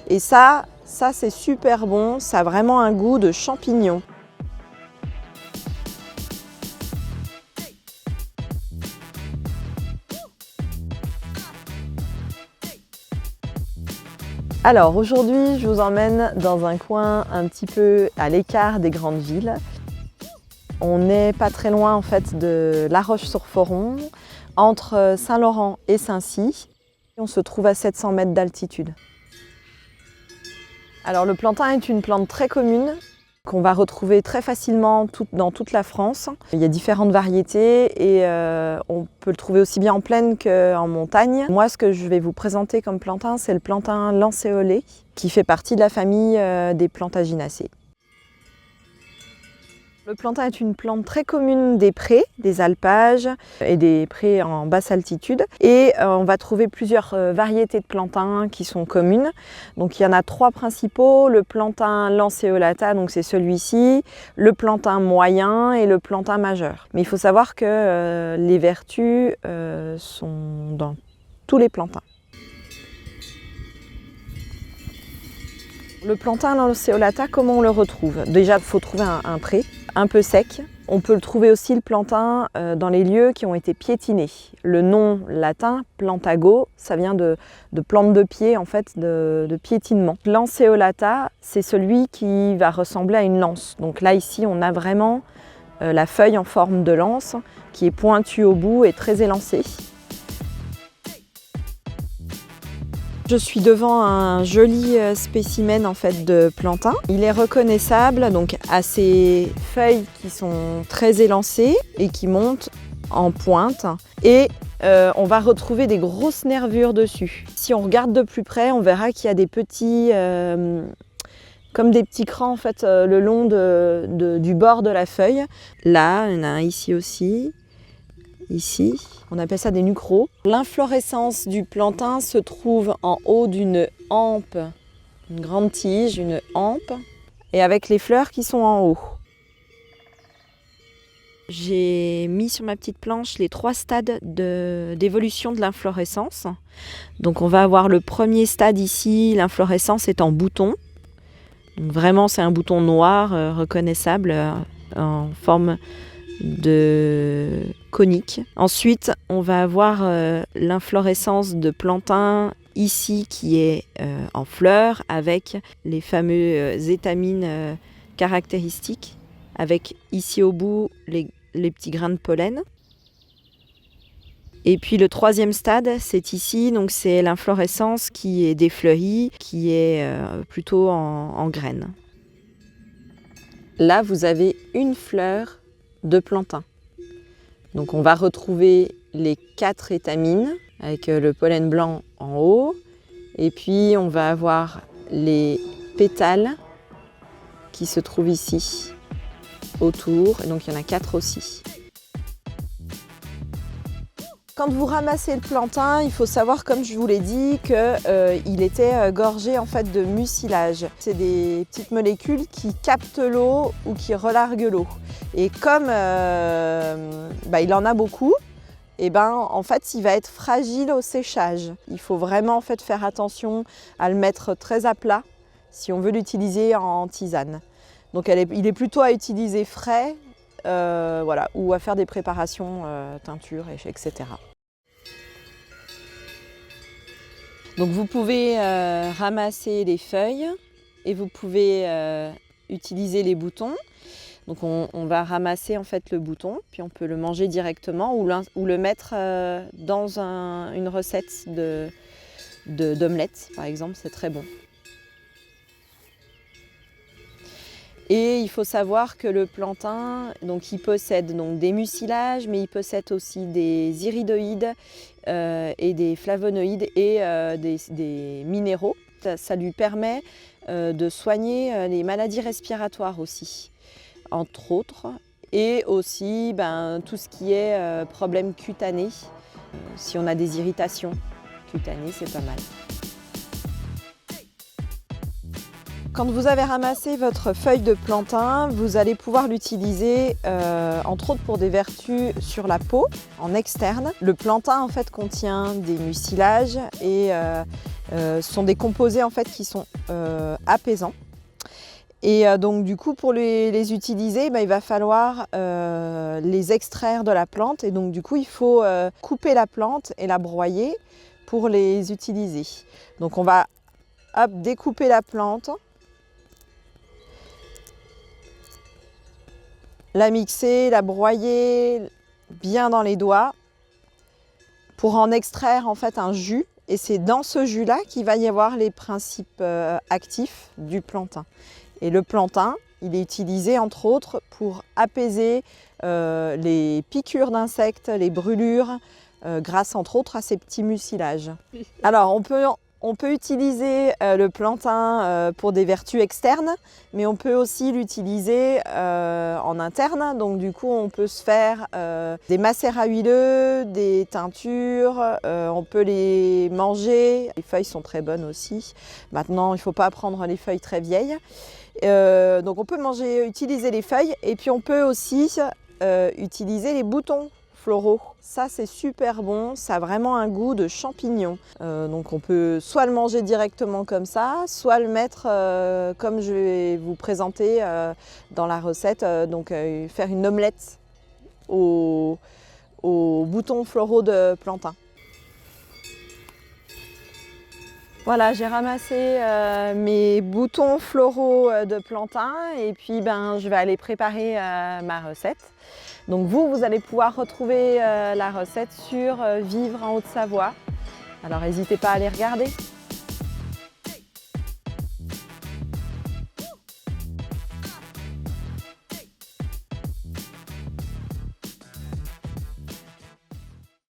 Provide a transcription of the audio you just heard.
Et ça c'est super bon, ça a vraiment un goût de champignon. Alors aujourd'hui, je vous emmène dans un coin un petit peu à l'écart des grandes villes. On n'est pas très loin en fait de La Roche-sur-Foron, entre Saint-Laurent et Saint-Cy. On se trouve à 700 mètres d'altitude. Alors le plantain est une plante très commune qu'on va retrouver très facilement dans toute la France. Il y a différentes variétés et on peut le trouver aussi bien en plaine qu'en montagne. Moi, ce que je vais vous présenter comme plantain, c'est le plantain lancéolé qui fait partie de la famille des Plantaginacées. Le plantain est une plante très commune des prés, des alpages et des prés en basse altitude. Et on va trouver plusieurs variétés de plantain qui sont communes. Donc il y en a 3 principaux, le plantain lanceolata, donc c'est celui-ci, le plantain moyen et le plantain majeur. Mais il faut savoir que les vertus sont dans tous les plantains. Le plantain lanceolata, comment on le retrouve? Déjà, il faut trouver un pré un peu sec. On peut le trouver aussi, le plantain, dans les lieux qui ont été piétinés. Le nom latin, plantago, ça vient de plante de pied, en fait, de piétinement. Lanceolata, c'est celui qui va ressembler à une lance. Donc là, ici, on a vraiment la feuille en forme de lance, qui est pointue au bout et très élancée. Je suis devant un joli spécimen en fait de plantain. Il est reconnaissable donc à ses feuilles qui sont très élancées et qui montent en pointe. Et on va retrouver des grosses nervures dessus. Si on regarde de plus près, on verra qu'il y a des petits, comme des petits crans en fait, le long du bord de la feuille. Là, il y en a un ici aussi. Ici, on appelle ça des nucros. L'inflorescence du plantain se trouve en haut d'une hampe, une grande tige, une hampe, et avec les fleurs qui sont en haut. J'ai mis sur ma petite planche les 3 stades d'évolution de l'inflorescence. Donc on va avoir le premier stade ici, l'inflorescence est en bouton. Donc vraiment c'est un bouton noir reconnaissable en forme de conique. Ensuite, on va avoir l'inflorescence de plantain ici qui est en fleurs avec les fameux étamines caractéristiques, avec ici au bout les petits grains de pollen. Et puis le 3e stade, c'est ici, donc c'est l'inflorescence qui est défleurie, qui est plutôt en graines. Là, vous avez une fleur de plantain. Donc on va retrouver les 4 étamines avec le pollen blanc en haut et puis on va avoir les pétales qui se trouvent ici autour, et donc il y en a 4 aussi. Quand vous ramassez le plantain, il faut savoir, comme je vous l'ai dit, qu'il était gorgé en fait de mucilage. C'est des petites molécules qui captent l'eau ou qui relarguent l'eau. Et comme il en a beaucoup, et en fait, il va être fragile au séchage. Il faut vraiment en fait faire attention à le mettre très à plat si on veut l'utiliser en tisane. Donc il est plutôt à utiliser frais. Voilà, ou à faire des préparations, teinture, etc. Donc vous pouvez ramasser les feuilles et vous pouvez utiliser les boutons. Donc on va ramasser en fait le bouton, puis on peut le manger directement ou le mettre dans une recette d'omelette, par exemple, c'est très bon. Et il faut savoir que le plantain, donc, il possède donc, des mucilages, mais il possède aussi des iridoïdes et des flavonoïdes et des minéraux. Ça lui permet de soigner les maladies respiratoires aussi, entre autres. Et aussi tout ce qui est problème cutané. Si on a des irritations cutanées, c'est pas mal. Quand vous avez ramassé votre feuille de plantain, vous allez pouvoir l'utiliser entre autres pour des vertus sur la peau, en externe. Le plantain en fait contient des mucilages et Ce sont des composés en fait qui sont apaisants. Et donc du coup pour les utiliser, il va falloir les extraire de la plante et donc du coup il faut couper la plante et la broyer pour les utiliser. Donc on va découper la plante, la mixer, la broyer bien dans les doigts pour en extraire en fait un jus. Et c'est dans ce jus-là qu'il va y avoir les principes actifs du plantain. Et le plantain, il est utilisé entre autres pour apaiser les piqûres d'insectes, les brûlures, grâce entre autres à ces petits mucilages. Alors on peut utiliser le plantain pour des vertus externes, mais on peut aussi l'utiliser en interne. Donc du coup on peut se faire des macérats huileux, des teintures, on peut les manger. Les feuilles sont très bonnes aussi. Maintenant il ne faut pas prendre les feuilles très vieilles. Donc on peut utiliser les feuilles et puis on peut aussi utiliser les boutons floraux. Ça c'est super bon, ça a vraiment un goût de champignon. Donc on peut soit le manger directement comme ça, soit le mettre comme je vais vous présenter dans la recette, faire une omelette aux boutons floraux de plantain. Voilà, j'ai ramassé mes boutons floraux de plantain et puis je vais aller préparer ma recette. Donc vous allez pouvoir retrouver la recette sur Vivre en Haute-Savoie. Alors n'hésitez pas à aller regarder.